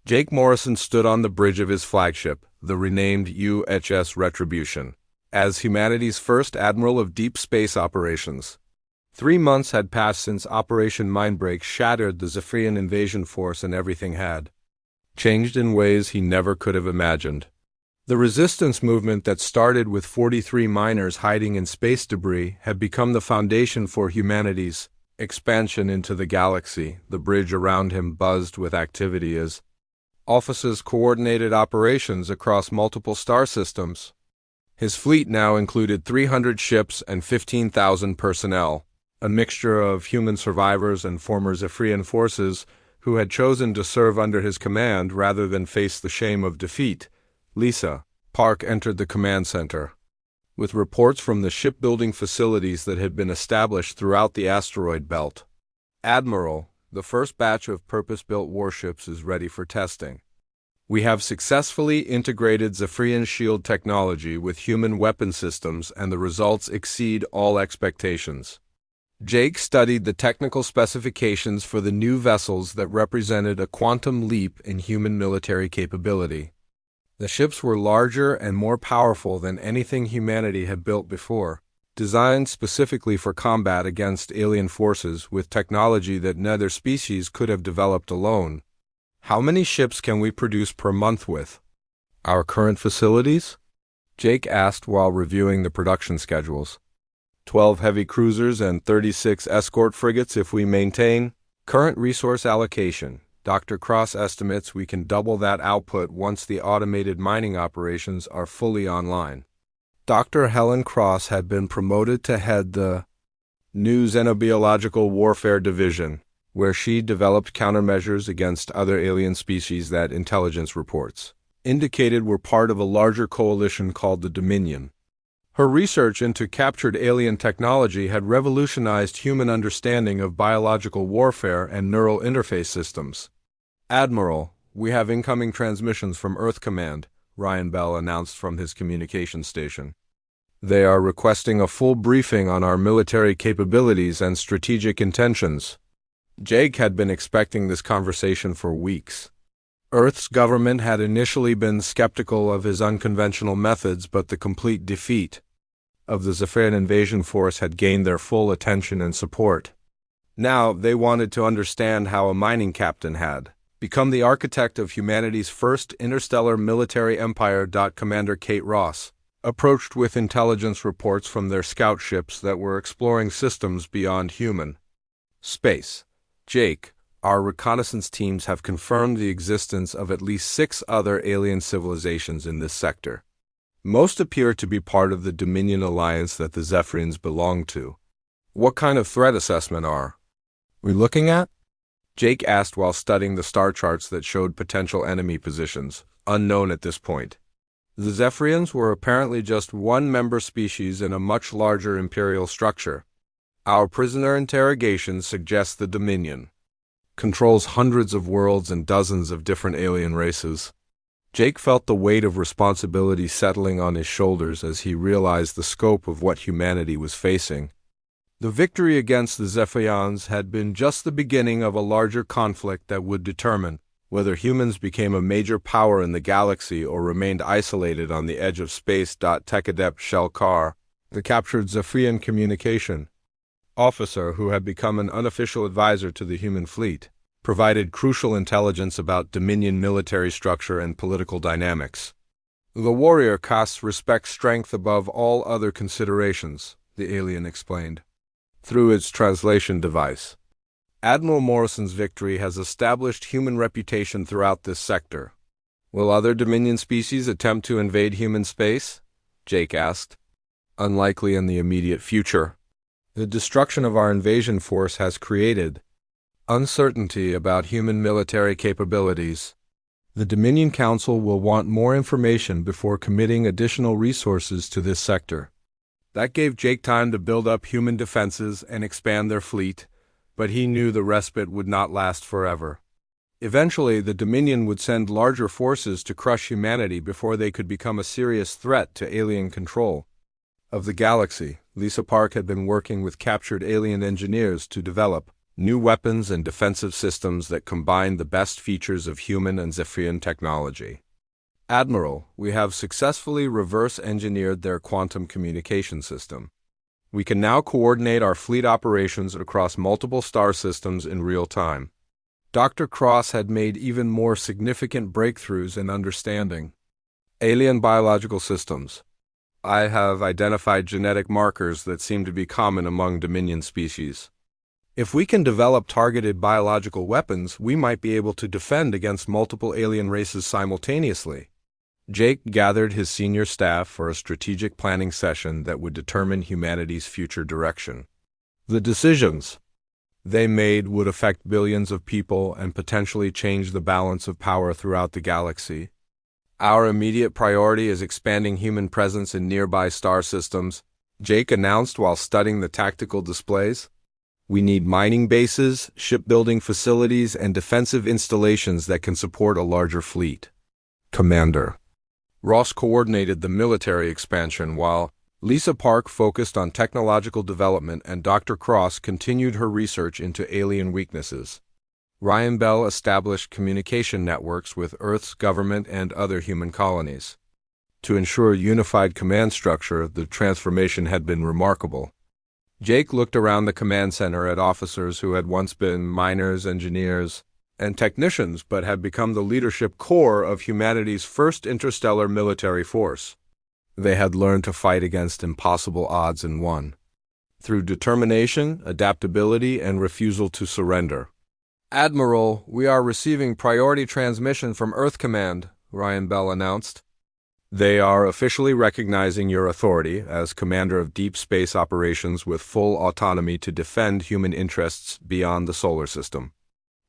Jake Morrison stood on the bridge of his flagship, the renamed USS Retribution, as humanity's first admiral of deep space operations. 3 months had passed since Operation Mindbreak shattered the Zephyrian invasion force, and everything had changed in ways he never could have imagined. The resistance movement that started with 43 miners hiding in space debris had become the foundation for humanity's expansion into the galaxy. The bridge around him buzzed with activity as officers coordinated operations across multiple star systems. His fleet now included 300 ships and 15,000 personnel, a mixture of human survivors and former Zephyrian forces who had chosen to serve under his command rather than face the shame of defeat. Lisa Park entered the command center. With reports from the shipbuilding facilities that had been established throughout the asteroid belt. Admiral, the first batch of purpose-built warships is ready for testing. We have successfully integrated Zephyrian shield technology with human weapon systems, and the results exceed all expectations. Jake studied the technical specifications for the new vessels that represented a quantum leap in human military capability. The ships were larger and more powerful than anything humanity had built before, designed specifically for combat against alien forces with technology that neither species could have developed alone. How many ships can we produce per month with our current facilities? Jake asked while reviewing the production schedules. 12 heavy cruisers and 36 escort frigates if we maintain current resource allocation. Dr. Cross estimates we can double that output once the automated mining operations are fully online. Dr. Helen Cross had been promoted to head the new Xenobiological Warfare Division, where she developed countermeasures against other alien species that intelligence reports indicated were part of a larger coalition called the Dominion. Her research into captured alien technology had revolutionized human understanding of biological warfare and neural interface systems. Admiral, we have incoming transmissions from Earth Command, Ryan Bell announced from his communication station. They are requesting a full briefing on our military capabilities and strategic intentions. Jake had been expecting this conversation for weeks. Earth's government had initially been skeptical of his unconventional methods, but the complete defeat of the Zephyrian invasion force had gained their full attention and support. Now they wanted to understand how a mining captain had become the architect of humanity's first interstellar military empire. Commander Kate Ross approached with intelligence reports from their scout ships that were exploring systems beyond human space. Jake, our reconnaissance teams have confirmed the existence of at least 6 other alien civilizations in this sector. Most appear to be part of the Dominion alliance that the Zephyrians belong to. What kind of threat assessment are we looking at? Jake asked while studying the star charts that showed potential enemy positions, unknown at this point. The Zephyrians were apparently just one member species in a much larger imperial structure. Our prisoner interrogation suggests the Dominion controls hundreds of worlds and dozens of different alien races. Jake felt the weight of responsibility settling on his shoulders as he realized the scope of what humanity was facing. The victory against the Zephyrians had been just the beginning of a larger conflict that would determine whether humans became a major power in the galaxy or remained isolated on the edge of space. Tech Adept Shelkar, the captured Zephyrian communication officer who had become an unofficial advisor to the human fleet, provided crucial intelligence about Dominion military structure and political dynamics. The warrior caste respects strength above all other considerations, the alien explained, through its translation device. Admiral Morrison's victory has established human reputation throughout this sector. Will other Dominion species attempt to invade human space? Jake asked. Unlikely in the immediate future. The destruction of our invasion force has created uncertainty about human military capabilities. The Dominion Council will want more information before committing additional resources to this sector. That gave Jake time to build up human defenses and expand their fleet, but he knew the respite would not last forever. Eventually, the Dominion would send larger forces to crush humanity before they could become a serious threat to alien control of the galaxy. Lisa Park had been working with captured alien engineers to develop new weapons and defensive systems that combine the best features of human and Zephyrian technology. Admiral, we have successfully reverse-engineered their quantum communication system. We can now coordinate our fleet operations across multiple star systems in real time. Dr. Cross had made even more significant breakthroughs in understanding alien biological systems. I have identified genetic markers that seem to be common among Dominion species. If we can develop targeted biological weapons, we might be able to defend against multiple alien races simultaneously. Jake gathered his senior staff for a strategic planning session that would determine humanity's future direction. The decisions they made would affect billions of people and potentially change the balance of power throughout the galaxy. Our immediate priority is expanding human presence in nearby star systems, Jake announced while studying the tactical displays. We need mining bases, shipbuilding facilities, and defensive installations that can support a larger fleet. Commander Ross coordinated the military expansion while Lisa Park focused on technological development and Dr. Cross continued her research into alien weaknesses. Ryan Bell established communication networks with Earth's government and other human colonies. To ensure a unified command structure, the transformation had been remarkable. Jake looked around the command center at officers who had once been miners, engineers, and technicians but had become the leadership core of humanity's first interstellar military force. They had learned to fight against impossible odds and won. Through determination, adaptability, and refusal to surrender. Admiral, we are receiving priority transmission from Earth Command, Ryan Bell announced. They are officially recognizing your authority as Commander of Deep Space Operations with full autonomy to defend human interests beyond the solar system.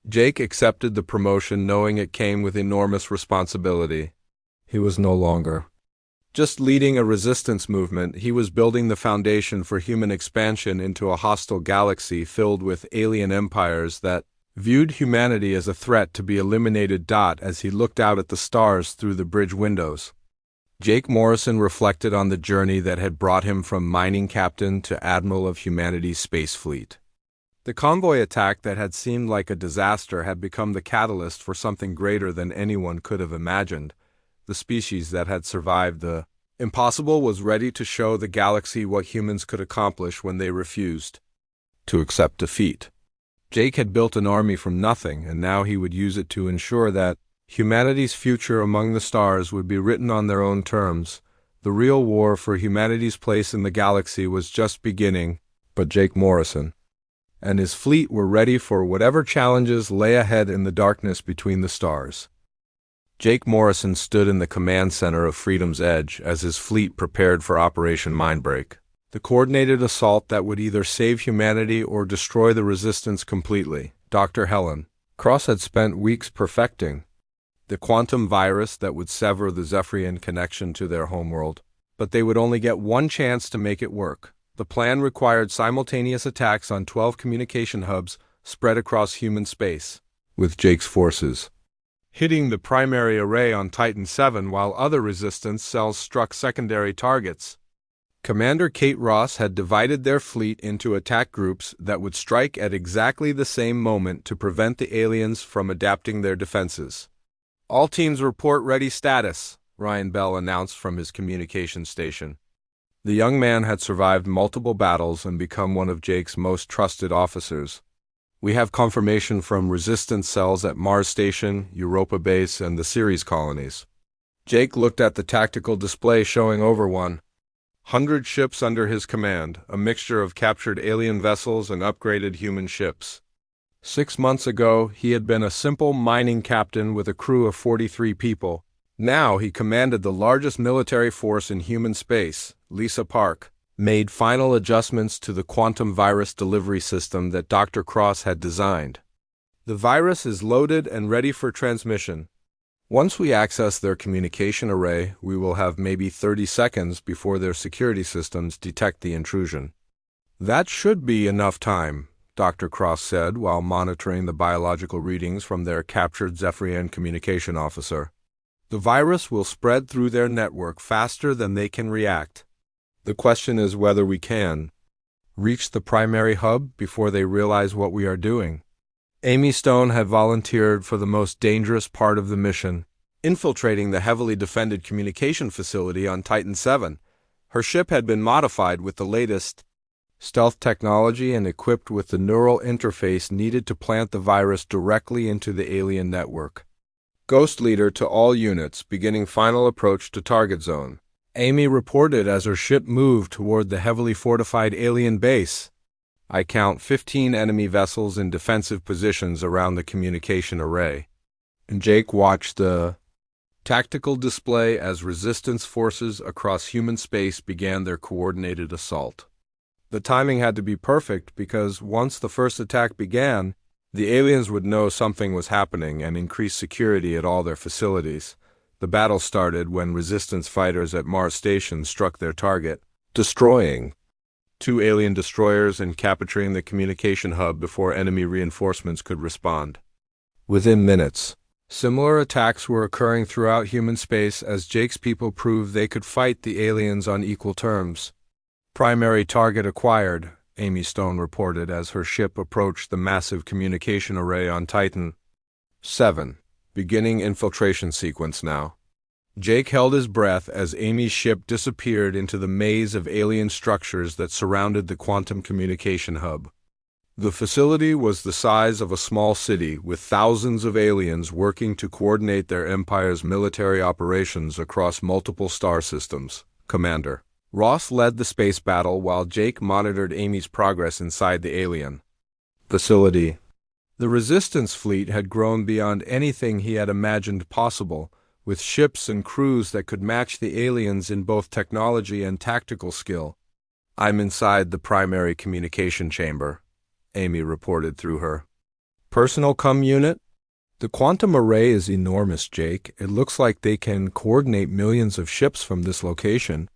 Jake accepted the promotion knowing it came with enormous responsibility. He was no longer just leading a resistance movement, he was building the foundation for human expansion into a hostile galaxy filled with alien empires that viewed humanity as a threat to be eliminated. As he looked out at the stars through the bridge windows, Jake Morrison reflected on the journey that had brought him from mining captain to admiral of humanity's space fleet. The convoy attack that had seemed like a disaster had become the catalyst for something greater than anyone could have imagined. The species that had survived the impossible was ready to show the galaxy what humans could accomplish when they refused to accept defeat. Jake had built an army from nothing, and now he would use it to ensure that humanity's future among the stars would be written on their own terms. The real war for humanity's place in the galaxy was just beginning, but Jake Morrison and his fleet were ready for whatever challenges lay ahead in the darkness between the stars. Jake Morrison stood in the command center of Freedom's Edge as his fleet prepared for Operation Mindbreak, the coordinated assault that would either save humanity or destroy the resistance completely. Dr. Helen Cross had spent weeks perfecting the quantum virus that would sever the Zephyrian connection to their homeworld, but they would only get one chance to make it work. The plan required simultaneous attacks on 12 communication hubs spread across human space, with Jake's forces hitting the primary array on Titan 7 while other resistance cells struck secondary targets. Commander Kate Ross had divided their fleet into attack groups that would strike at exactly the same moment to prevent the aliens from adapting their defenses. All teams report ready status, Ryan Bell announced from his communication station. The young man had survived multiple battles and become one of Jake's most trusted officers. We have confirmation from resistance cells at Mars Station, Europa Base, and the Ceres colonies. Jake looked at the tactical display showing over 100 ships under his command, a mixture of captured alien vessels and upgraded human ships. 6 months ago, he had been a simple mining captain with a crew of 43 people. Now he commanded the largest military force in human space. Lisa Park made final adjustments to the quantum virus delivery system that Dr. Cross had designed. The virus is loaded and ready for transmission. Once we access their communication array, we will have maybe 30 seconds before their security systems detect the intrusion. That should be enough time, Dr. Cross said while monitoring the biological readings from their captured Zephyrian communication officer. The virus will spread through their network faster than they can react. The question is whether we can reach the primary hub before they realize what we are doing. Amy Stone had volunteered for the most dangerous part of the mission, infiltrating the heavily defended communication facility on Titan 7. Her ship had been modified with the latest stealth technology and equipped with the neural interface needed to plant the virus directly into the alien network. Ghost Leader to all units, beginning final approach to target zone. Amy reported as her ship moved toward the heavily fortified alien base. I count 15 enemy vessels in defensive positions around the communication array. And Jake watched the tactical display as resistance forces across human space began their coordinated assault. The timing had to be perfect because once the first attack began, the aliens would know something was happening and increase security at all their facilities. The battle started when resistance fighters at Mars Station struck their target, destroying 2 alien destroyers and capturing the communication hub before enemy reinforcements could respond. Within minutes, similar attacks were occurring throughout human space as Jake's people proved they could fight the aliens on equal terms. Primary target acquired, Amy Stone reported as her ship approached the massive communication array on Titan 7. Beginning infiltration sequence now. Jake held his breath as Amy's ship disappeared into the maze of alien structures that surrounded the quantum communication hub. The facility was the size of a small city, with thousands of aliens working to coordinate their empire's military operations across multiple star systems. Commander Ross led the space battle while Jake monitored Amy's progress inside the alien facility. The Resistance fleet had grown beyond anything he had imagined possible, with ships and crews that could match the aliens in both technology and tactical skill. I'm inside the primary communication chamber, Amy reported through her personal comm unit. The quantum array is enormous, Jake. It looks like they can coordinate millions of ships from this location.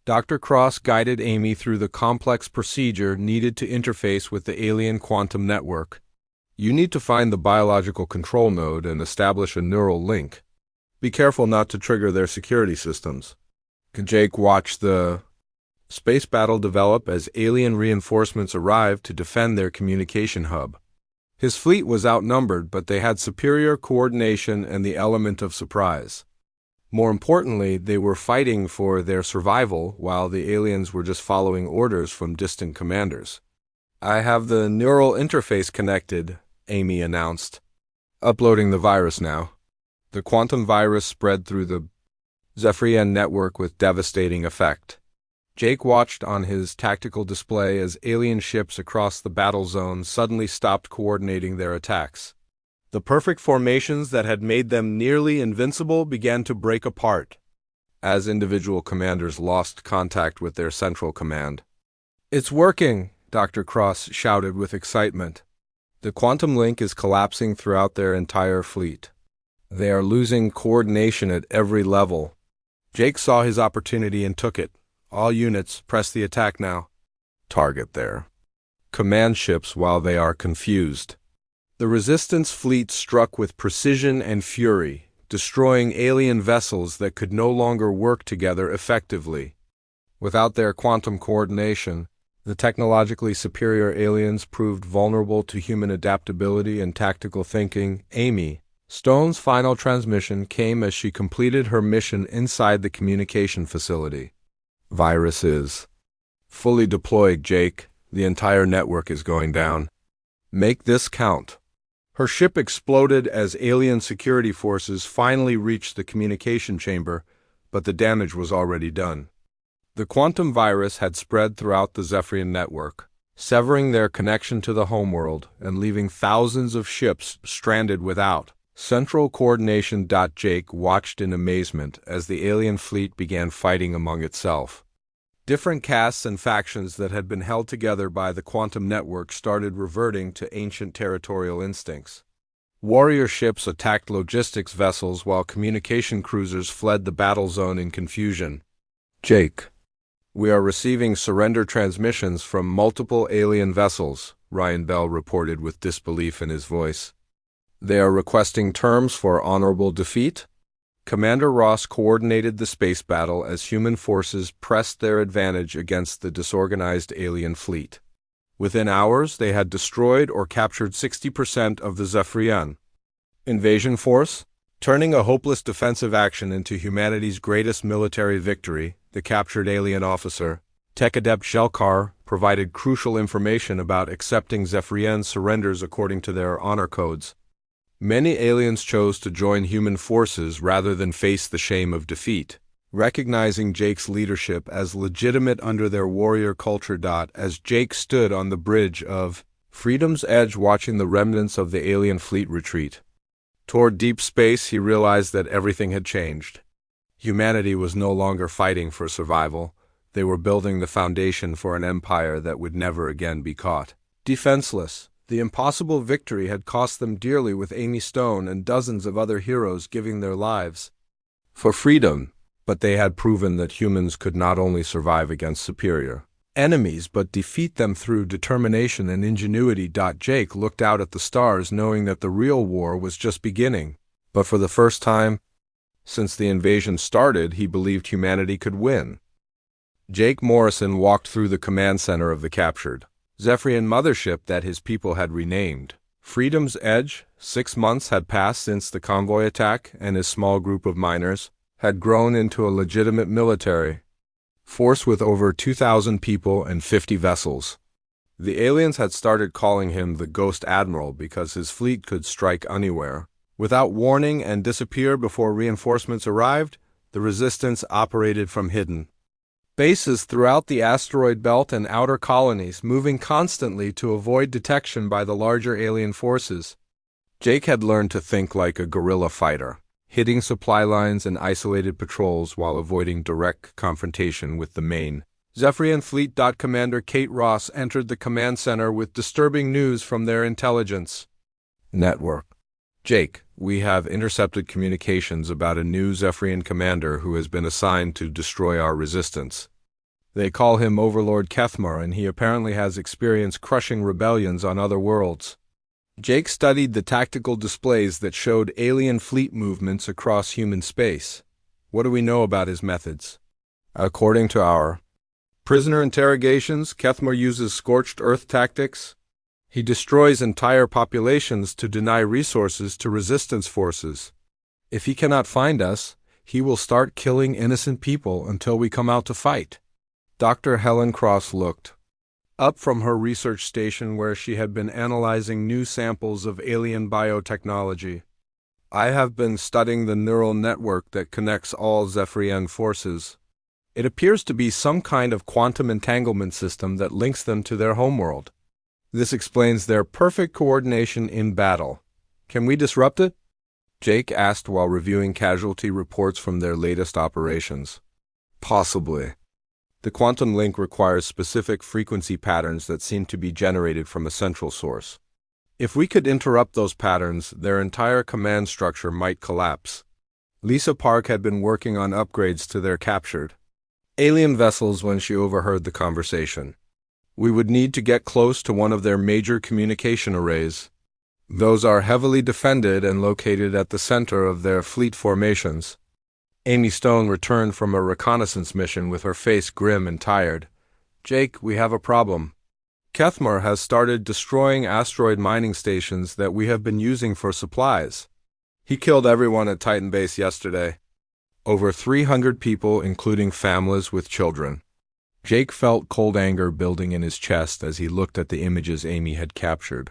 Dr. Cross guided Amy through the complex procedure needed to interface with the alien quantum network. You need to find the biological control node and establish a neural link. Be careful not to trigger their security systems. Jake watched the space battle develop as alien reinforcements arrived to defend their communication hub. His fleet was outnumbered, but they had superior coordination and the element of surprise. More importantly, they were fighting for their survival while the aliens were just following orders from distant commanders. I have the neural interface connected, Amy announced. Uploading the virus now. The quantum virus spread through the Zephyrian network with devastating effect. Jake watched on his tactical display as alien ships across the battle zone suddenly stopped coordinating their attacks. The perfect formations that had made them nearly invincible began to break apart as individual commanders lost contact with their central command. It's working, Dr. Cross shouted with excitement. The quantum link is collapsing throughout their entire fleet. They are losing coordination at every level. Jake saw his opportunity and took it. All units, press the attack now. Target their command ships while they are confused. The Resistance fleet struck with precision and fury, destroying alien vessels that could no longer work together effectively. Without their quantum coordination, the technologically superior aliens proved vulnerable to human adaptability and tactical thinking. Amy Stone's final transmission came as she completed her mission inside the communication facility. Virus is fully deployed, Jake. The entire network is going down. Make this count. Her ship exploded as alien security forces finally reached the communication chamber, but the damage was already done. The quantum virus had spread throughout the Zephyrian network, severing their connection to the homeworld and leaving thousands of ships stranded without central coordination. Jake watched in amazement as the alien fleet began fighting among itself. Different castes and factions that had been held together by the quantum network started reverting to ancient territorial instincts. Warrior ships attacked logistics vessels while communication cruisers fled the battle zone in confusion. Jake, we are receiving surrender transmissions from multiple alien vessels, Ryan Bell reported with disbelief in his voice. They are requesting terms for honorable defeat? Commander Ross coordinated the space battle as human forces pressed their advantage against the disorganized alien fleet. Within hours, they had destroyed or captured 60% of the Zephyrian invasion force, turning a hopeless defensive action into humanity's greatest military victory. The captured alien officer, Tech Adept Shelkar, provided crucial information about accepting Zephyrian surrenders according to their honor codes. Many aliens chose to join human forces rather than face the shame of defeat, recognizing Jake's leadership as legitimate under their warrior culture. As Jake stood on the bridge of Freedom's Edge watching the remnants of the alien fleet retreat toward deep space, he realized that everything had changed. Humanity was no longer fighting for survival. They were building the foundation for an empire that would never again be caught defenseless. The impossible victory had cost them dearly, with Amy Stone and dozens of other heroes giving their lives for freedom, but they had proven that humans could not only survive against superior enemies but defeat them through determination and ingenuity. Jake looked out at the stars, knowing that the real war was just beginning. But for the first time since the invasion started, he believed humanity could win. Jake Morrison walked through the command center of the captured Zephyrian mothership that his people had renamed Freedom's Edge. 6 months had passed since the convoy attack, and his small group of miners had grown into a legitimate military force with over 2,000 people and 50 vessels. The aliens had started calling him the Ghost Admiral because his fleet could strike anywhere without warning and disappear before reinforcements arrived. The resistance operated from hidden bases throughout the asteroid belt and outer colonies, moving constantly to avoid detection by the larger alien forces. Jake had learned to think like a guerrilla fighter, hitting supply lines and isolated patrols while avoiding direct confrontation with the main Zephyrian fleet. Commander Kate Ross entered the command center with disturbing news from their intelligence network. Jake, we have intercepted communications about a new Zephyrian commander who has been assigned to destroy our resistance. They call him Overlord Kethmar, and he apparently has experience crushing rebellions on other worlds. Jake studied the tactical displays that showed alien fleet movements across human space. What do we know about his methods? According to our prisoner interrogations, Kethmar uses scorched earth tactics. He destroys entire populations to deny resources to resistance forces. If he cannot find us, he will start killing innocent people until we come out to fight. Dr. Helen Cross looked up from her research station where she had been analyzing new samples of alien biotechnology. I have been studying the neural network that connects all Zephyrian forces. It appears to be some kind of quantum entanglement system that links them to their homeworld. This explains their perfect coordination in battle. Can we disrupt it? Jake asked while reviewing casualty reports from their latest operations. Possibly. The quantum link requires specific frequency patterns that seem to be generated from a central source. If we could interrupt those patterns, their entire command structure might collapse. Lisa Park had been working on upgrades to their captured alien vessels when she overheard the conversation. We would need to get close to one of their major communication arrays. Those are heavily defended and located at the center of their fleet formations. Amy Stone returned from a reconnaissance mission with her face grim and tired. Jake, we have a problem. Kethmar has started destroying asteroid mining stations that we have been using for supplies. He killed everyone at Titan Base yesterday. Over 300 people, including families with children. Jake felt cold anger building in his chest as he looked at the images Amy had captured.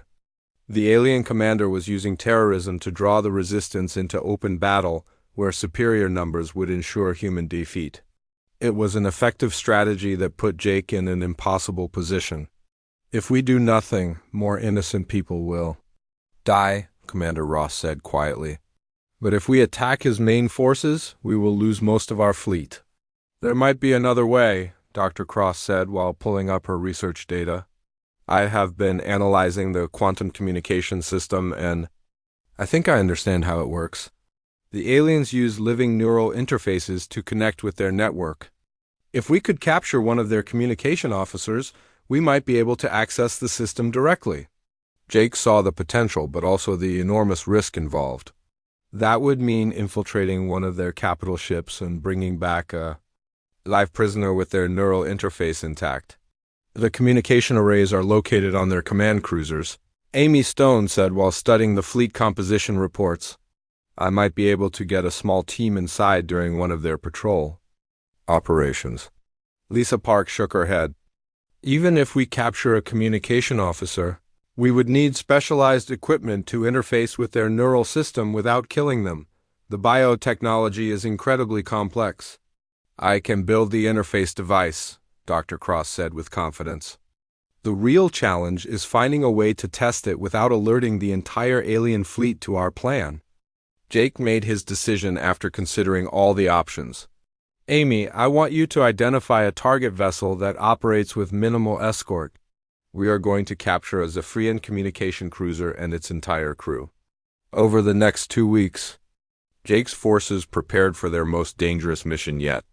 The alien commander was using terrorism to draw the resistance into open battle where superior numbers would ensure human defeat. It was an effective strategy that put Jake in an impossible position. If we do nothing, more innocent people will die, Commander Ross said quietly. But if we attack his main forces, we will lose most of our fleet. There might be another way, Dr. Cross said while pulling up her research data. I have been analyzing the quantum communication system, and I think I understand how it works. The aliens use living neural interfaces to connect with their network. If we could capture one of their communication officers, we might be able to access the system directly. Jake saw the potential, but also the enormous risk involved. That would mean infiltrating one of their capital ships and bringing back a live prisoner with their neural interface intact. The communication arrays are located on their command cruisers, Amy Stone said while studying the fleet composition reports. I might be able to get a small team inside during one of their patrol operations. Lisa Park shook her head. Even if we capture a communication officer, we would need specialized equipment to interface with their neural system without killing them. The biotechnology is incredibly complex. I can build the interface device, Dr. Cross said with confidence. The real challenge is finding a way to test it without alerting the entire alien fleet to our plan. Jake made his decision after considering all the options. Amy, I want you to identify a target vessel that operates with minimal escort. We are going to capture a Zephyrian communication cruiser and its entire crew. Over the next 2 weeks, Jake's forces prepared for their most dangerous mission yet.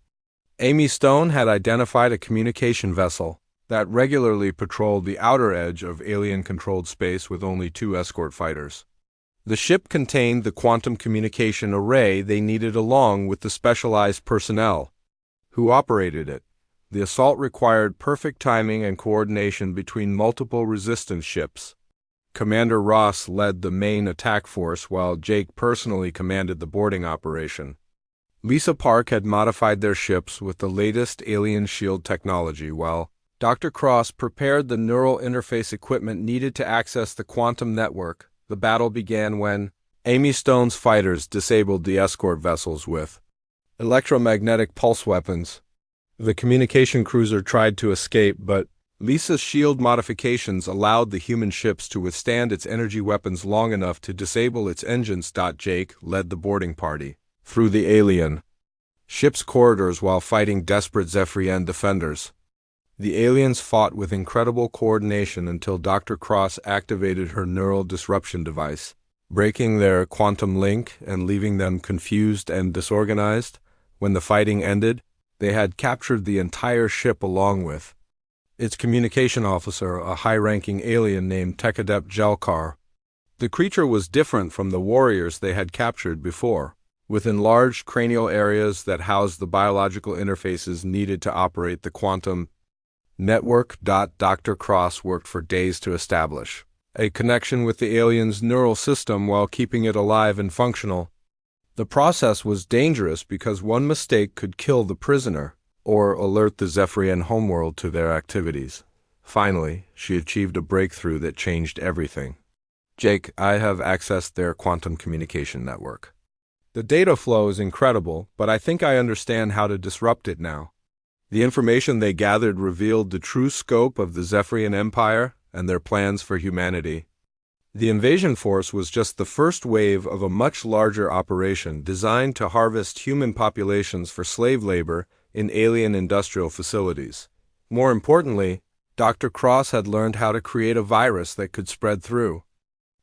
Amy Stone had identified a communication vessel that regularly patrolled the outer edge of alien-controlled space with only 2 escort fighters. The ship contained the quantum communication array they needed along with the specialized personnel who operated it. The assault required perfect timing and coordination between multiple resistance ships. Commander Ross led the main attack force while Jake personally commanded the boarding operation. Lisa Park had modified their ships with the latest alien shield technology while Dr. Cross prepared the neural interface equipment needed to access the quantum network. The battle began when Amy Stone's fighters disabled the escort vessels with electromagnetic pulse weapons. The communication cruiser tried to escape, but Lisa's shield modifications allowed the human ships to withstand its energy weapons long enough to disable its engines. Jake led the boarding party through the alien ship's corridors while fighting desperate Zephyrian defenders. The aliens fought with incredible coordination until Dr. Cross activated her neural disruption device, breaking their quantum link and leaving them confused and disorganized. When the fighting ended, they had captured the entire ship along with its communication officer, a high-ranking alien named Tekadept Jelkar. The creature was different from the warriors they had captured before, with enlarged cranial areas that housed the biological interfaces needed to operate the quantum network. Dr. Cross worked for days to establish a connection with the alien's neural system while keeping it alive and functional. The process was dangerous because one mistake could kill the prisoner or alert the Zephyrian homeworld to their activities. Finally, she achieved a breakthrough that changed everything. Jake, I have accessed their quantum communication network. The data flow is incredible, but I think I understand how to disrupt it now. The information they gathered revealed the true scope of the Zephyrian Empire and their plans for humanity. The invasion force was just the first wave of a much larger operation designed to harvest human populations for slave labor in alien industrial facilities. More importantly, Dr. Cross had learned how to create a virus that could spread through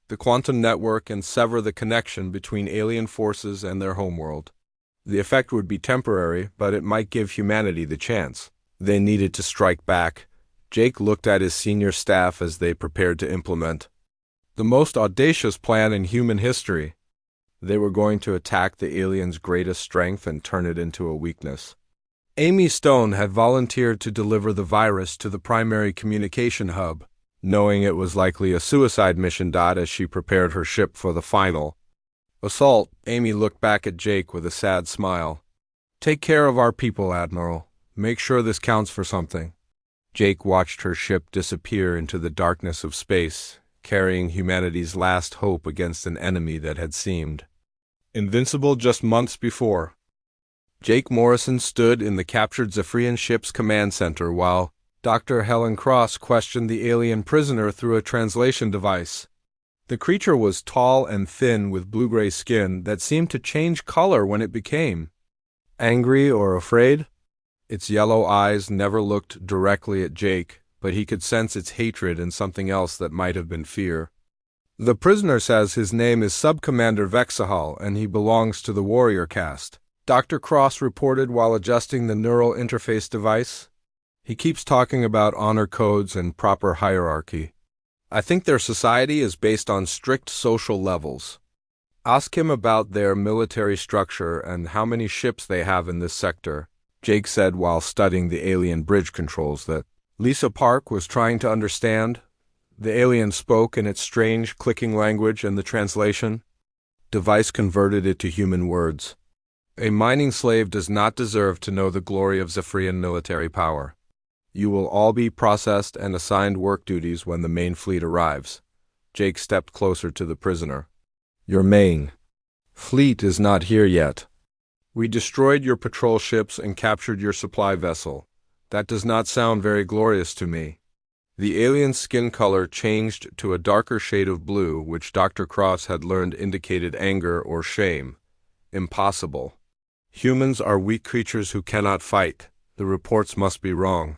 the quantum network and sever the connection between alien forces and their homeworld. The effect would be temporary, but it might give humanity the chance they needed to strike back. Jake looked at his senior staff as they prepared to implement the most audacious plan in human history. They were going to attack the alien's greatest strength and turn it into a weakness. Amy Stone had volunteered to deliver the virus to the primary communication hub, knowing it was likely a suicide mission. As she prepared her ship for the final assault, Amy looked back at Jake with a sad smile. Take care of our people, Admiral. Make sure this counts for something. Jake watched her ship disappear into the darkness of space, carrying humanity's last hope against an enemy that had seemed invincible just months before. Jake Morrison stood in the captured Zephyrian ship's command center while Dr. Helen Cross questioned the alien prisoner through a translation device. The creature was tall and thin with blue-gray skin that seemed to change color when it became angry or afraid. Its yellow eyes never looked directly at Jake, but he could sense its hatred and something else that might have been fear. The prisoner says his name is Subcommander Vexahal and he belongs to the warrior caste, Dr. Cross reported while adjusting the neural interface device. He keeps talking about honor codes and proper hierarchy. I think their society is based on strict social levels. Ask him about their military structure and how many ships they have in this sector, Jake said while studying the alien bridge controls that Lisa Park was trying to understand. The alien spoke in its strange, clicking language, and the translation device converted it to human words. A mining slave does not deserve to know the glory of Zephyrian military power. You will all be processed and assigned work duties when the main fleet arrives. Jake stepped closer to the prisoner. Your main fleet is not here yet. We destroyed your patrol ships and captured your supply vessel. That does not sound very glorious to me. The alien's skin color changed to a darker shade of blue, which Dr. Cross had learned indicated anger or shame. Impossible. Humans are weak creatures who cannot fight. The reports must be wrong.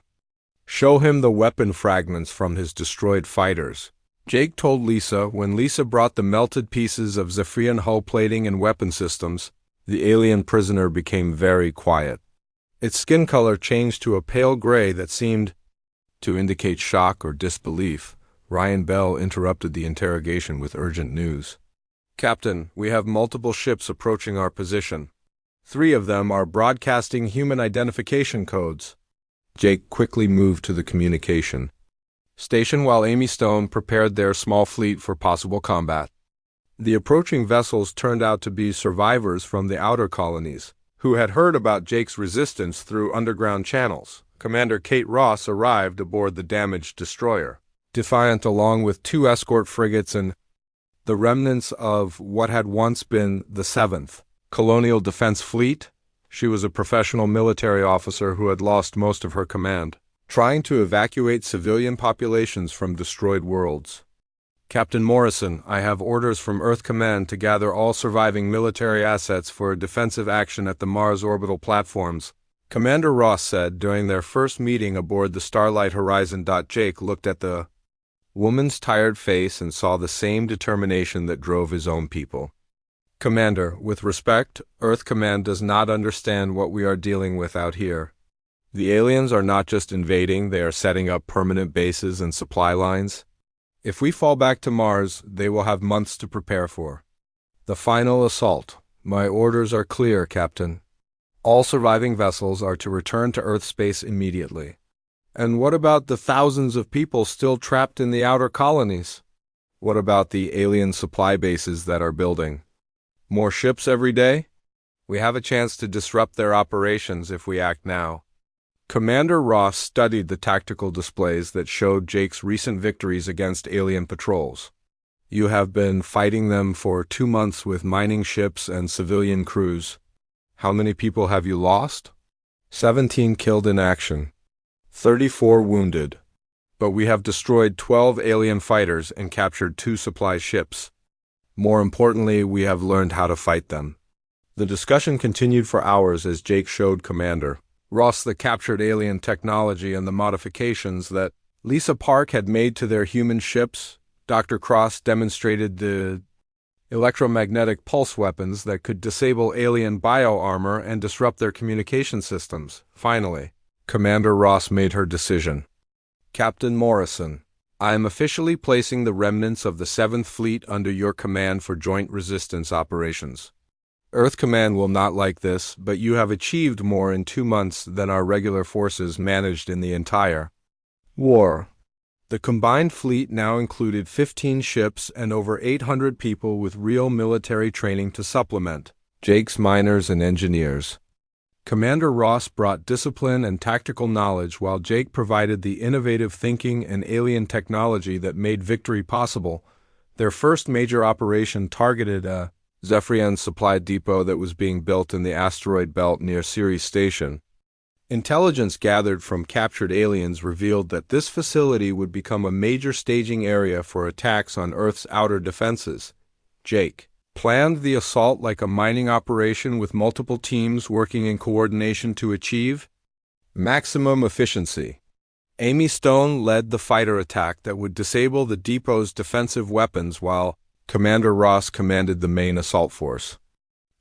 Show him the weapon fragments from his destroyed fighters, Jake told Lisa. When Lisa brought the melted pieces of Zephyrian hull plating and weapon systems, the alien prisoner became very quiet. Its skin color changed to a pale gray that seemed to indicate shock or disbelief. Ryan Bell interrupted the interrogation with urgent news. Captain, we have multiple ships approaching our position. 3 of them are broadcasting human identification codes. Jake quickly moved to the communication station while Amy Stone prepared their small fleet for possible combat. The approaching vessels turned out to be survivors from the outer colonies, who had heard about Jake's resistance through underground channels. Commander Kate Ross arrived aboard the damaged destroyer, Defiant, along with 2 escort frigates and the remnants of what had once been the 7th Colonial Defense Fleet. She was a professional military officer who had lost most of her command, trying to evacuate civilian populations from destroyed worlds. Captain Morrison, I have orders from Earth Command to gather all surviving military assets for a defensive action at the Mars orbital platforms, Commander Ross said during their first meeting aboard the Starlight Horizon. Jake looked at the woman's tired face and saw the same determination that drove his own people. Commander, with respect, Earth Command does not understand what we are dealing with out here. The aliens are not just invading, they are setting up permanent bases and supply lines. If we fall back to Mars, they will have months to prepare for the final assault. My orders are clear, Captain. All surviving vessels are to return to Earth space immediately. And what about the thousands of people still trapped in the outer colonies? What about the alien supply bases that are building? More ships every day? We have a chance to disrupt their operations if we act now. Commander Ross studied the tactical displays that showed Jake's recent victories against alien patrols. You have been fighting them for 2 months with mining ships and civilian crews. How many people have you lost? 17 killed in action, 34 wounded. But we have destroyed 12 alien fighters and captured 2 supply ships. More importantly, we have learned how to fight them. The discussion continued for hours as Jake showed Commander Ross the captured alien technology and the modifications that Lisa Park had made to their human ships. Dr. Cross demonstrated the electromagnetic pulse weapons that could disable alien bio-armor and disrupt their communication systems. Finally, Commander Ross made her decision. Captain Morrison, I am officially placing the remnants of the 7th Fleet under your command for joint resistance operations. Earth Command will not like this, but you have achieved more in 2 months than our regular forces managed in the entire war. The combined fleet now included 15 ships and over 800 people with real military training to supplement Jake's miners and engineers. Commander Ross brought discipline and tactical knowledge while Jake provided the innovative thinking and alien technology that made victory possible. Their first major operation targeted a Zephyrian supply depot that was being built in the asteroid belt near Ceres Station. Intelligence gathered from captured aliens revealed that this facility would become a major staging area for attacks on Earth's outer defenses. Jake planned the assault like a mining operation with multiple teams working in coordination to achieve maximum efficiency. Amy Stone led the fighter attack that would disable the depot's defensive weapons while Commander Ross commanded the main assault force.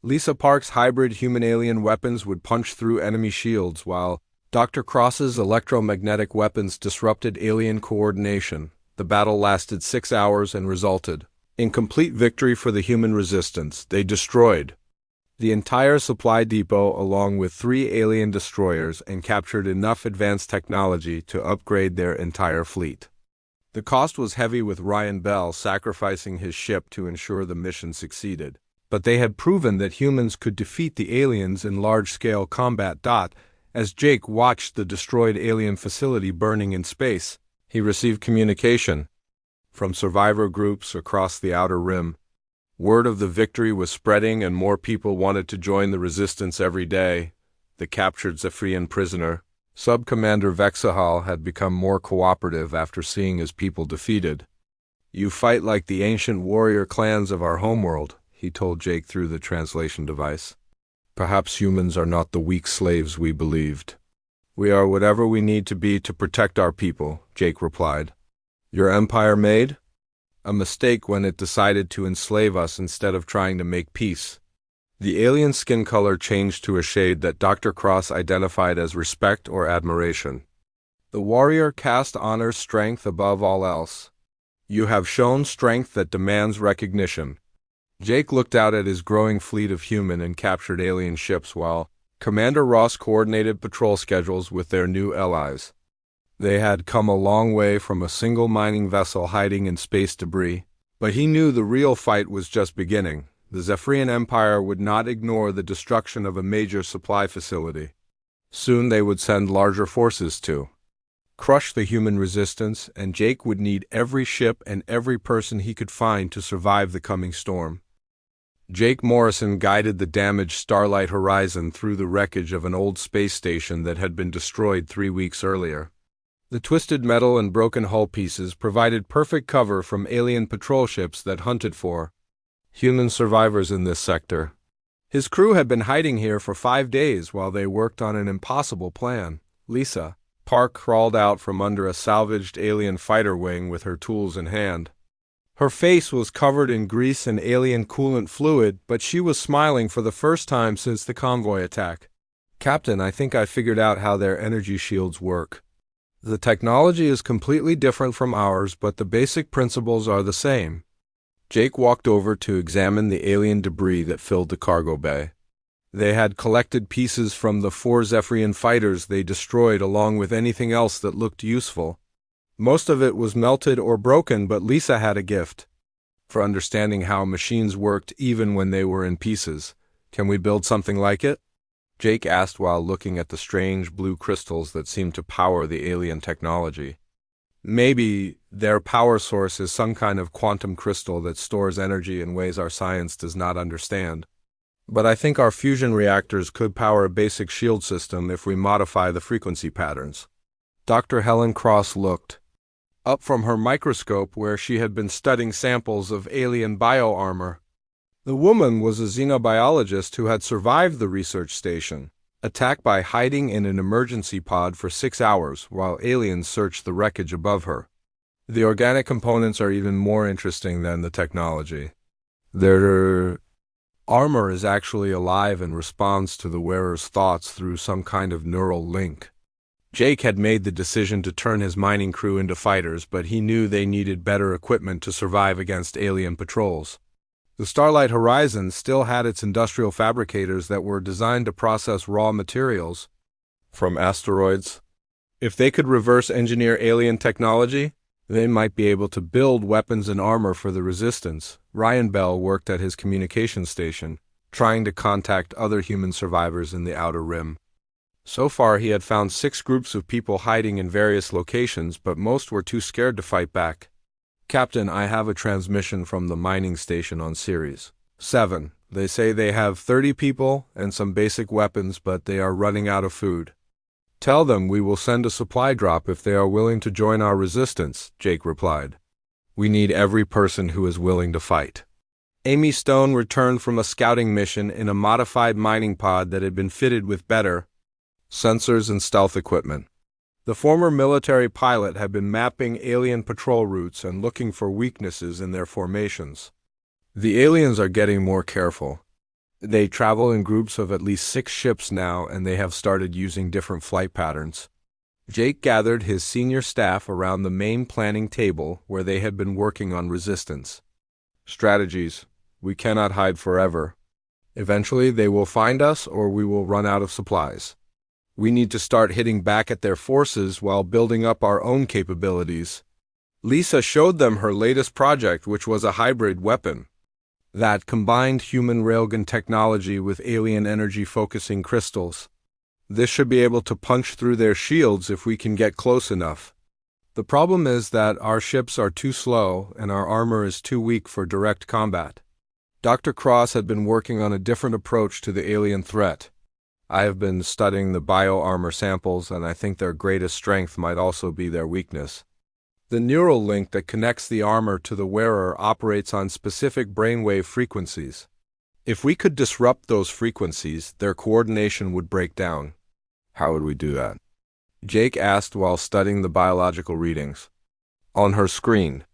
Lisa Park's hybrid human-alien weapons would punch through enemy shields, while Dr. Cross's electromagnetic weapons disrupted alien coordination. The battle lasted 6 hours and resulted In complete victory for the human resistance, they destroyed the entire supply depot along with 3 alien destroyers and captured enough advanced technology to upgrade their entire fleet. The cost was heavy, with Ryan Bell sacrificing his ship to ensure the mission succeeded. But they had proven that humans could defeat the aliens in large-scale combat. As Jake watched the destroyed alien facility burning in space, he received communication from survivor groups across the Outer Rim. Word of the victory was spreading and more people wanted to join the resistance every day. The captured Zephyrian prisoner, Sub-Commander Vexahal, had become more cooperative after seeing his people defeated. "You fight like the ancient warrior clans of our homeworld," he told Jake through the translation device. "Perhaps humans are not the weak slaves we believed." "We are whatever we need to be to protect our people," Jake replied. "Your empire made a mistake when it decided to enslave us instead of trying to make peace." The alien skin color changed to a shade that Dr. Cross identified as respect or admiration. "The warrior caste honors strength above all else. You have shown strength that demands recognition." Jake looked out at his growing fleet of human and captured alien ships while Commander Ross coordinated patrol schedules with their new allies. They had come a long way from a single mining vessel hiding in space debris, but he knew the real fight was just beginning. The Zephyrian Empire would not ignore the destruction of a major supply facility. Soon they would send larger forces to crush the human resistance, and Jake would need every ship and every person he could find to survive the coming storm. Jake Morrison guided the damaged Starlight Horizon through the wreckage of an old space station that had been destroyed 3 weeks earlier. The twisted metal and broken hull pieces provided perfect cover from alien patrol ships that hunted for human survivors in this sector. His crew had been hiding here for 5 days while they worked on an impossible plan. Lisa Park crawled out from under a salvaged alien fighter wing with her tools in hand. Her face was covered in grease and alien coolant fluid, but she was smiling for the first time since the convoy attack. "Captain, I think I figured out how their energy shields work. The technology is completely different from ours, but the basic principles are the same." Jake walked over to examine the alien debris that filled the cargo bay. They had collected pieces from the 4 Zephyrian fighters they destroyed along with anything else that looked useful. Most of it was melted or broken, but Lisa had a gift for understanding how machines worked even when they were in pieces. "Can we build something like it?" Jake asked while looking at the strange blue crystals that seemed to power the alien technology. "Maybe their power source is some kind of quantum crystal that stores energy in ways our science does not understand. But I think our fusion reactors could power a basic shield system if we modify the frequency patterns." Dr. Helen Cross looked up from her microscope where she had been studying samples of alien bioarmor. The woman was a xenobiologist who had survived the research station attack by hiding in an emergency pod for 6 hours while aliens searched the wreckage above her. "The organic components are even more interesting than the technology. Their armor is actually alive and responds to the wearer's thoughts through some kind of neural link." Jake had made the decision to turn his mining crew into fighters, but he knew they needed better equipment to survive against alien patrols. The Starlight Horizon still had its industrial fabricators that were designed to process raw materials from asteroids. If they could reverse engineer alien technology, they might be able to build weapons and armor for the resistance. Ryan Bell worked at his communication station, trying to contact other human survivors in the Outer Rim. So far, he had found 6 groups of people hiding in various locations, but most were too scared to fight back. "Captain, I have a transmission from the mining station on Series 7. They say they have 30 people and some basic weapons, but they are running out of food. Tell them we will send a supply drop if they are willing to join our resistance," Jake replied. "We need every person who is willing to fight." Amy Stone returned from a scouting mission in a modified mining pod that had been fitted with better sensors and stealth equipment. The former military pilot had been mapping alien patrol routes and looking for weaknesses in their formations. "The aliens are getting more careful. They travel in groups of at least 6 ships now, and they have started using different flight patterns." Jake gathered his senior staff around the main planning table where they had been working on resistance. Strategies. We cannot hide forever. Eventually, they will find us or we will run out of supplies. We need to start hitting back at their forces while building up our own capabilities. Lisa showed them her latest project, which was a hybrid weapon that combined human railgun technology with alien energy-focusing crystals. This should be able to punch through their shields if we can get close enough. The problem is that our ships are too slow and our armor is too weak for direct combat. Dr. Cross had been working on a different approach to the alien threat. I have been studying the bio-armor samples, and I think their greatest strength might also be their weakness. The neural link that connects the armor to the wearer operates on specific brainwave frequencies. If we could disrupt those frequencies, their coordination would break down. How would we do that? Jake asked while studying the biological readings. On her screen,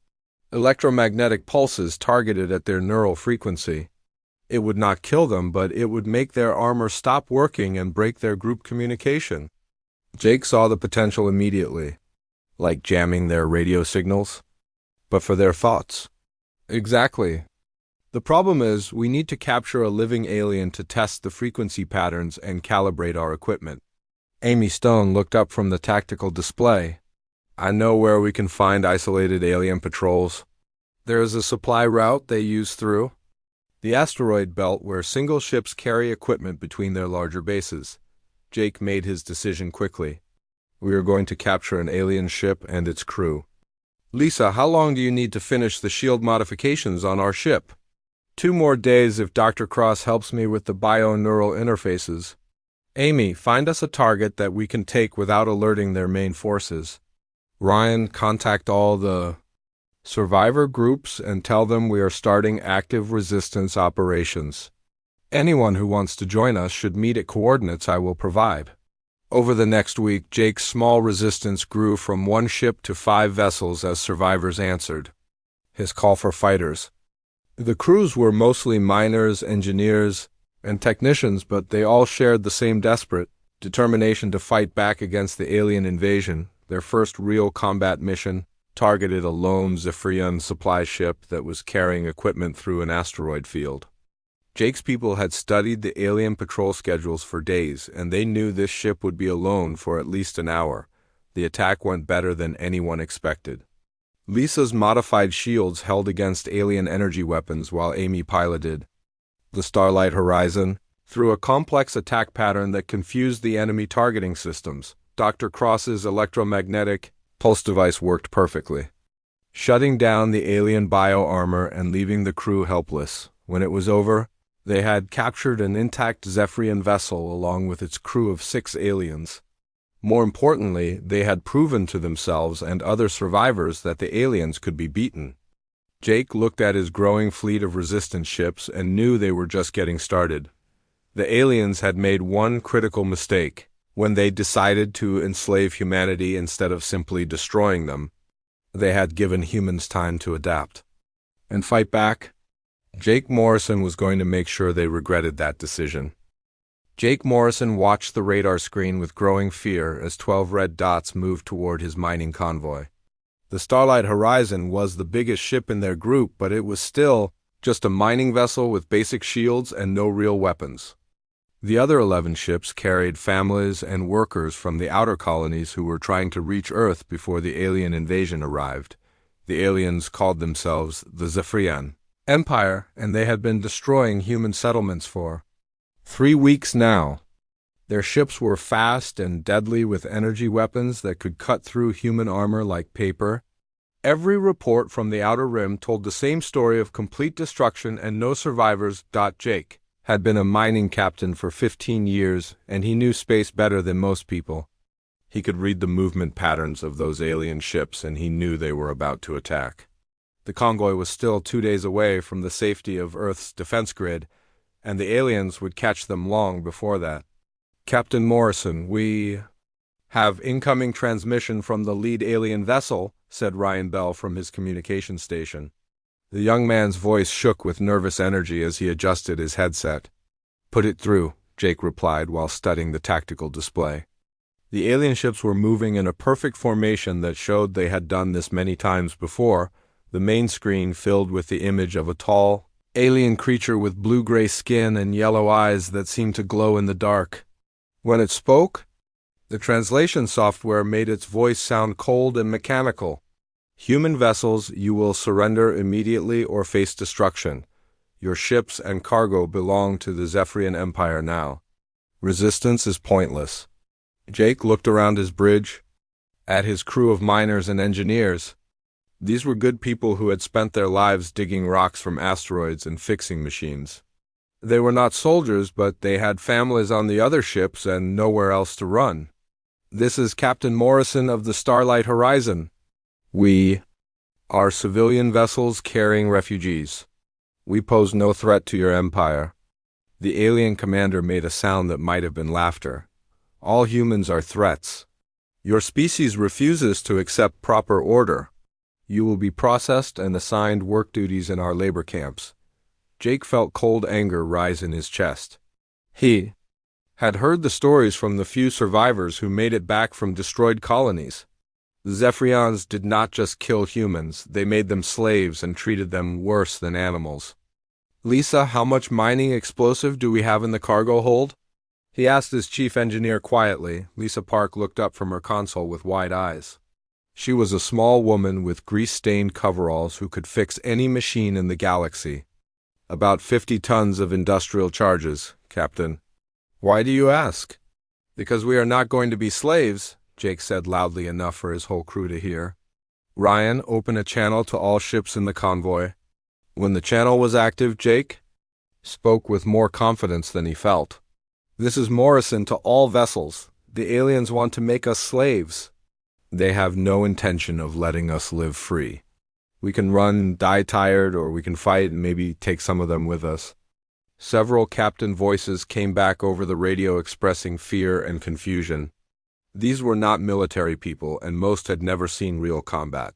electromagnetic pulses targeted at their neural frequency. It would not kill them, but it would make their armor stop working and break their group communication. Jake saw the potential immediately, like jamming their radio signals, but for their thoughts. Exactly. The problem is, we need to capture a living alien to test the frequency patterns and calibrate our equipment. Amy Stone looked up from the tactical display. I know where we can find isolated alien patrols. There is a supply route they use through the asteroid belt where single ships carry equipment between their larger bases. Jake made his decision quickly. We are going to capture an alien ship and its crew. Lisa, how long do you need to finish the shield modifications on our ship? 2 more days if Dr. Cross helps me with the bio-neural interfaces. Amy, find us a target that we can take without alerting their main forces. Ryan, contact all the survivor groups and tell them we are starting active resistance operations. Anyone who wants to join us should meet at coordinates I will provide. Over the next week, Jake's small resistance grew from 1 ship to 5 vessels as survivors answered his call for fighters. The crews were mostly miners, engineers, and technicians, but they all shared the same desperate determination to fight back against the alien invasion. Their first real combat mission targeted a lone Zephyrian supply ship that was carrying equipment through an asteroid field. Jake's people had studied the alien patrol schedules for days, and they knew this ship would be alone for at least an hour. The attack went better than anyone expected. Lisa's modified shields held against alien energy weapons while Amy piloted the Starlight Horizon through a complex attack pattern that confused the enemy targeting systems. Dr. Cross's electromagnetic pulse device worked perfectly, shutting down the alien bio-armor and leaving the crew helpless. When it was over, they had captured an intact Zephyrian vessel along with its crew of 6 aliens. More importantly, they had proven to themselves and other survivors that the aliens could be beaten. Jake looked at his growing fleet of resistance ships and knew they were just getting started. The aliens had made one critical mistake when they decided to enslave humanity instead of simply destroying them. They had given humans time to adapt and fight back. Jake Morrison was going to make sure they regretted that decision. Jake Morrison watched the radar screen with growing fear as 12 red dots moved toward his mining convoy. The Starlight Horizon was the biggest ship in their group, but it was still just a mining vessel with basic shields and no real weapons. The other 11 ships carried families and workers from the outer colonies who were trying to reach Earth before the alien invasion arrived. The aliens called themselves the Zephyrian Empire, and they had been destroying human settlements for 3 weeks now. Their ships were fast and deadly with energy weapons that could cut through human armor like paper. Every report from the Outer Rim told the same story of complete destruction and no survivors. Jake had been a mining captain for 15 years, and he knew space better than most people. He could read the movement patterns of those alien ships, and he knew they were about to attack. The convoy was still 2 days away from the safety of Earth's defense grid, and the aliens would catch them long before that. Captain Morrison, we have incoming transmission from the lead alien vessel, said Ryan Bell from his communication station. The young man's voice shook with nervous energy as he adjusted his headset. Put it through, Jake replied while studying the tactical display. The alien ships were moving in a perfect formation that showed they had done this many times before, the main screen filled with the image of a tall, alien creature with blue-gray skin and yellow eyes that seemed to glow in the dark. When it spoke, the translation software made its voice sound cold and mechanical. Human vessels, you will surrender immediately or face destruction. Your ships and cargo belong to the Zephyrian Empire now. Resistance is pointless. Jake looked around his bridge, at his crew of miners and engineers. These were good people who had spent their lives digging rocks from asteroids and fixing machines. They were not soldiers, but they had families on the other ships and nowhere else to run. This is Captain Morrison of the Starlight Horizon. We are civilian vessels carrying refugees. We pose no threat to your empire. The alien commander made a sound that might have been laughter. All humans are threats. Your species refuses to accept proper order. You will be processed and assigned work duties in our labor camps. Jake felt cold anger rise in his chest. He had heard the stories from the few survivors who made it back from destroyed colonies. The Zephyrians did not just kill humans, they made them slaves and treated them worse than animals. Lisa, how much mining explosive do we have in the cargo hold? He asked his chief engineer quietly. Lisa Park looked up from her console with wide eyes. She was a small woman with grease-stained coveralls who could fix any machine in the galaxy. About 50 tons of industrial charges, Captain. Why do you ask? Because we are not going to be slaves, Jake said loudly enough for his whole crew to hear. Ryan, open a channel to all ships in the convoy. When the channel was active, Jake spoke with more confidence than he felt. This is Morrison to all vessels. The aliens want to make us slaves. They have no intention of letting us live free. We can run, die tired, or we can fight and maybe take some of them with us. Several captain voices came back over the radio expressing fear and confusion. These were not military people, and most had never seen real combat.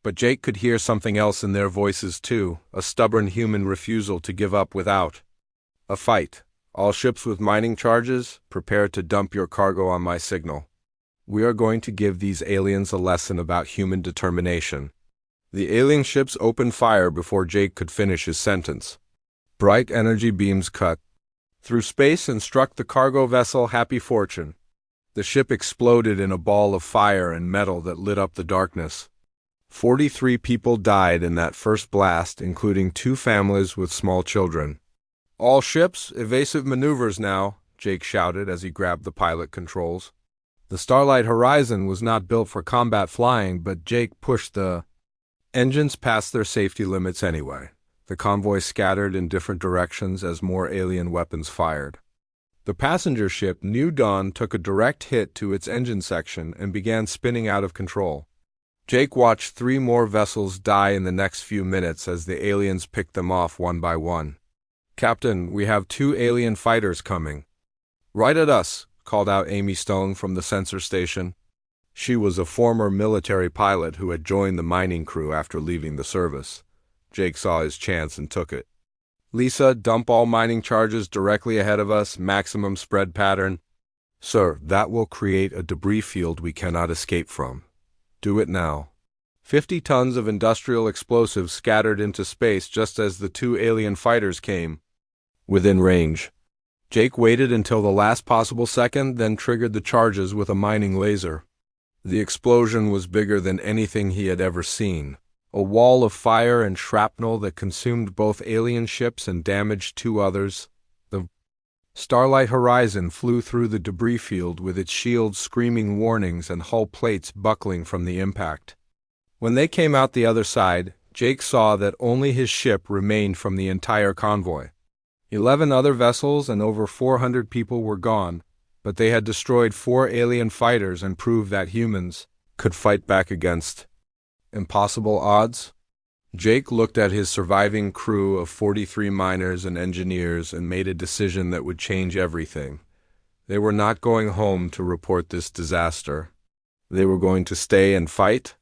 But Jake could hear something else in their voices too, a stubborn human refusal to give up without a fight. All ships with mining charges, prepare to dump your cargo on my signal. We are going to give these aliens a lesson about human determination. The alien ships opened fire before Jake could finish his sentence. Bright energy beams cut through space and struck the cargo vessel Happy Fortune. The ship exploded in a ball of fire and metal that lit up the darkness. 43 people died in that first blast, including 2 families with small children. All ships, evasive maneuvers now, Jake shouted as he grabbed the pilot controls. The Starlight Horizon was not built for combat flying, but Jake pushed the engines past their safety limits anyway. The convoy scattered in different directions as more alien weapons fired. The passenger ship New Dawn took a direct hit to its engine section and began spinning out of control. Jake watched 3 more vessels die in the next few minutes as the aliens picked them off one by one. Captain, we have 2 alien fighters coming. Right at us, called out Amy Stone from the sensor station. She was a former military pilot who had joined the mining crew after leaving the service. Jake saw his chance and took it. Lisa, dump all mining charges directly ahead of us, maximum spread pattern. Sir, that will create a debris field we cannot escape from. Do it now. 50 tons of industrial explosives scattered into space just as the 2 alien fighters came within range. Jake waited until the last possible second, then triggered the charges with a mining laser. The explosion was bigger than anything he had ever seen. A wall of fire and shrapnel that consumed both alien ships and damaged 2 others. The Starlight Horizon flew through the debris field with its shields screaming warnings and hull plates buckling from the impact. When they came out the other side, Jake saw that only his ship remained from the entire convoy. 11 other vessels and over 400 people were gone, but they had destroyed 4 alien fighters and proved that humans could fight back against impossible odds. Jake looked at his surviving crew of 43 miners and engineers and made a decision that would change everything. They were not going home to report this disaster. They were going to stay and fight.